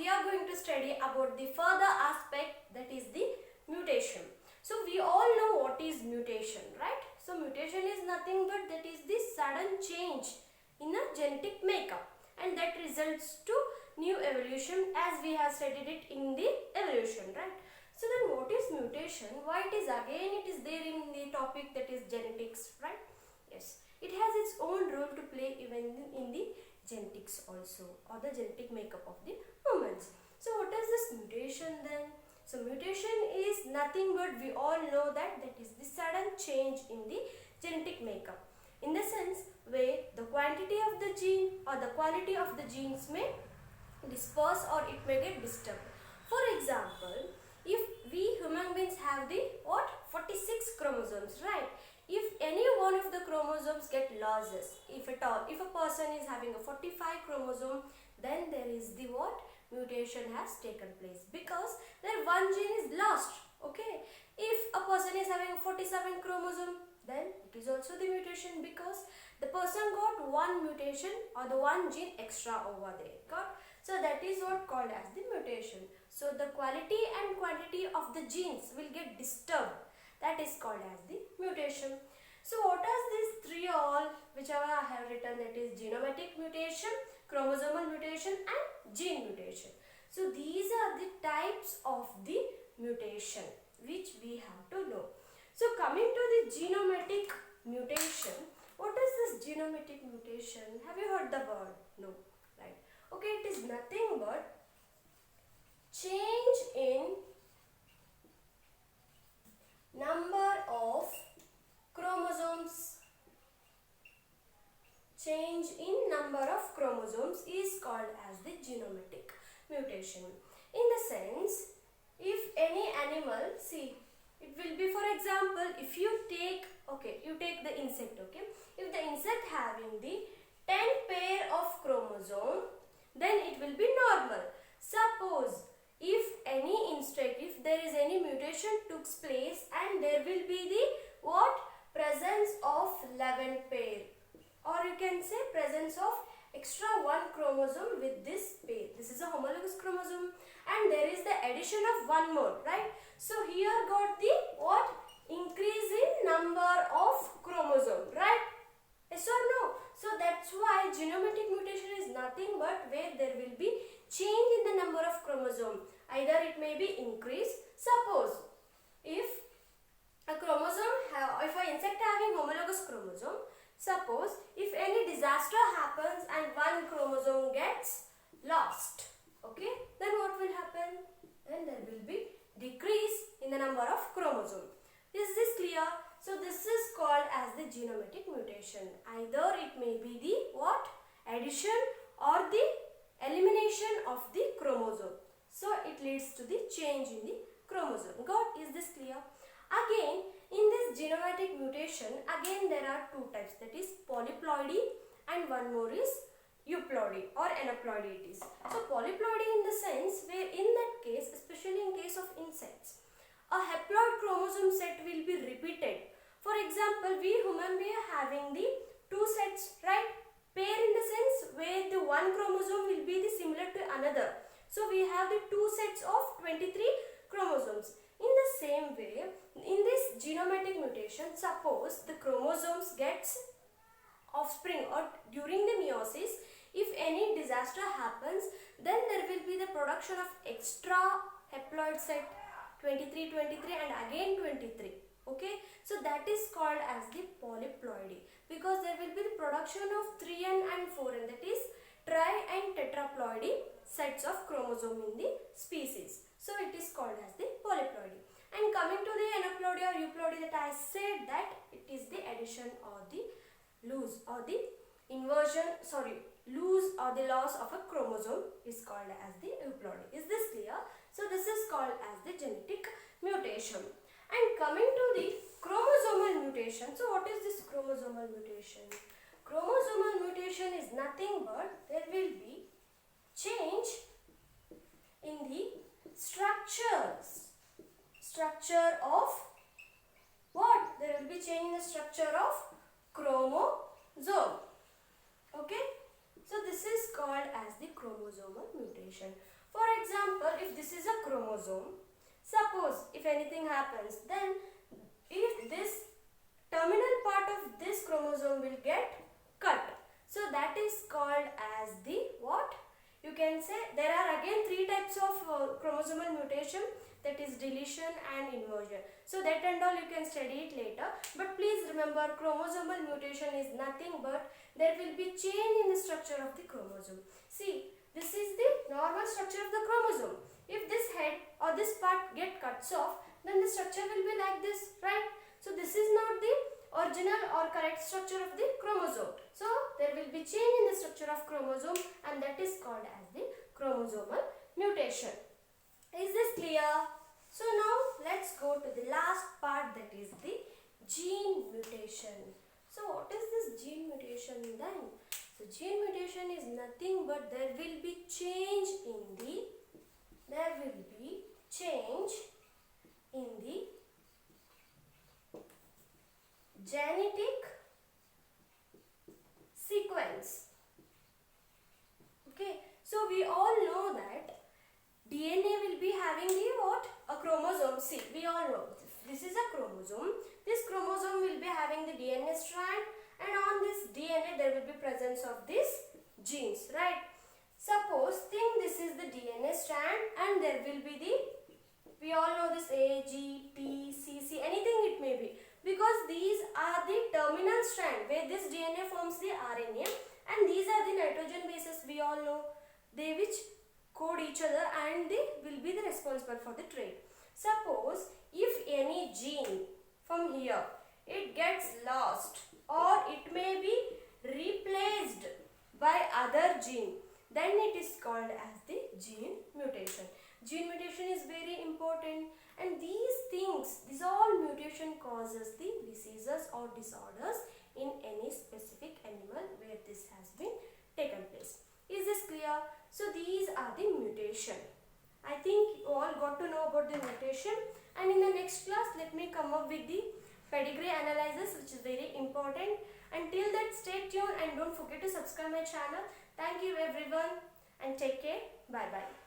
we are going to study about the further aspect, that is the mutation. So we all know what is mutation, right? So mutation is nothing but that is the sudden change in a genetic makeup, and that results to new evolution, as we have studied it in the evolution, right? So then what is mutation? Why it is there in the topic, that is genetics, right? Yes, it has its own role to play even in the genetics also, or the genetic makeup of the humans. So what is this mutation then? So mutation is nothing but, we all know that is the sudden change in the genetic makeup, in the sense where the quantity of the gene or the quality of the genes may disperse or it may get disturbed. For example, if we human beings have the 46 chromosomes, right? If any one of the chromosomes get losses, if at all, if a person is having a 45 chromosome, then there is the mutation has taken place, because their one gene is lost. Okay, if a person is having a 47 chromosome, then it is also the mutation, because the person got one mutation or the one gene extra over there. Got? So that is what called as the mutation. So the quality and quantity of the genes will get disturbed. That is called as the mutation. So what are these three all, whichever I have written, that is genometric mutation, chromosomal mutation and gene mutation. So these are the types of the mutation which we have to know. So coming to the genometric mutation, what is this genometric mutation? Have you heard the word? No, right? Okay, it is nothing but change in number of chromosomes. Change in number of chromosomes is called as the genometric mutation. In the sense, if any animal, see, it will be, for example, if you take, you take the insect, okay. If the insect having the 10 pair of chromosome, then it will be normal. Suppose if any insect, if there is any mutation took place and there will be the presence of 11 pair, or you can say presence of extra one chromosome with this pair. This is a homologous chromosome and there is the addition of one more, right? So here got the increase in number of chromosome, right? Yes or no? So that's why genometric mutation is nothing but where there will be change in the number of chromosome. Either it may be increase. Suppose if a chromosome, if an insect having homologous chromosome, suppose if any disaster happens and one chromosome gets lost, okay, then what will happen? Then there will be decrease in the number of chromosome. Is this clear? So this is called as the genometric mutation. Either it may be the addition or the elimination of the chromosome. So it leads to the change in the chromosome. Got? Is this clear? Again, in this genometric mutation, again there are two types, that is polyploidy and one more is euploidy or aneuploidy it is. So polyploidy in the sense where in that case, especially in case of insects, a haploid chromosome set will be repeated. For example, we human being are having the two sets, right? Pair in the sense where the one chromosome will be the similar to another. So we have the two sets of 23 chromosomes. In the same way, in this genometric mutation, suppose the chromosomes gets offspring, or during the meiosis, if any disaster happens, then there will be the production of extra haploid set 23 and again 23. Okay, so that is called as the polyploidy, because there will be the production of 3n and 4n, that is tri and tetraploidy sets of chromosome in the species. So it is called as the polyploidy. And coming to the aneuploidy or euploidy, that I said that it is the addition or the lose or the lose or the loss of a chromosome is called as the euploidy. Is this clear? So this is called as the genetic mutation. And coming to the chromosomal mutation. So what is this chromosomal mutation? Chromosomal mutation is nothing but there will be change in the structure of what? There will be change in the structure of chromosome. Okay. So this is called as the chromosomal mutation. For example, if this is a chromosome, suppose if anything happens, then if this terminal part of this chromosome will get cut, so that is called as the what? You can say there are again three types of chromosomal mutation, that is deletion and inversion. So that and all you can study it later, but please remember, chromosomal mutation is nothing but there will be change in the structure of the chromosome. See, this is the normal structure of the chromosome. If this head or this part get cuts off, then the structure will be like this, right? So this is not the original or correct structure of the chromosome. So there will be change in the structure of chromosome, and that is called as the chromosomal mutation. Is this clear? So now let's go to the last part, that is the gene mutation. So what is this gene mutation then? So gene mutation is nothing but there will be change in the genetic sequence. Okay, so we all know that DNA will be having the what? A chromosome. See, we all know this is a chromosome. This chromosome will be having the DNA strand, and on this DNA there will be presence of these genes, right? Suppose think this is the DNA strand, and there will be the, we all know this A, G, T, C, C, anything it may be, because these are the terminal strand where this DNA forms the RNA, and these are the nitrogen bases, we all know, they which code each other and they will be the responsible for the trait. Suppose if any gene from here, it gets lost or it may be replaced by other gene, then it is called as the gene mutation. Gene mutation is very important, and these things, these all mutation causes the diseases or disorders in any specific animal where this has been taken place. Is this clear? So these are the mutation. I think you all got to know about the mutation, and in the next class let me come up with the pedigree analysis, which is very important. Until that, stay tuned and don't forget to subscribe my channel. Thank you everyone and take care. Bye bye.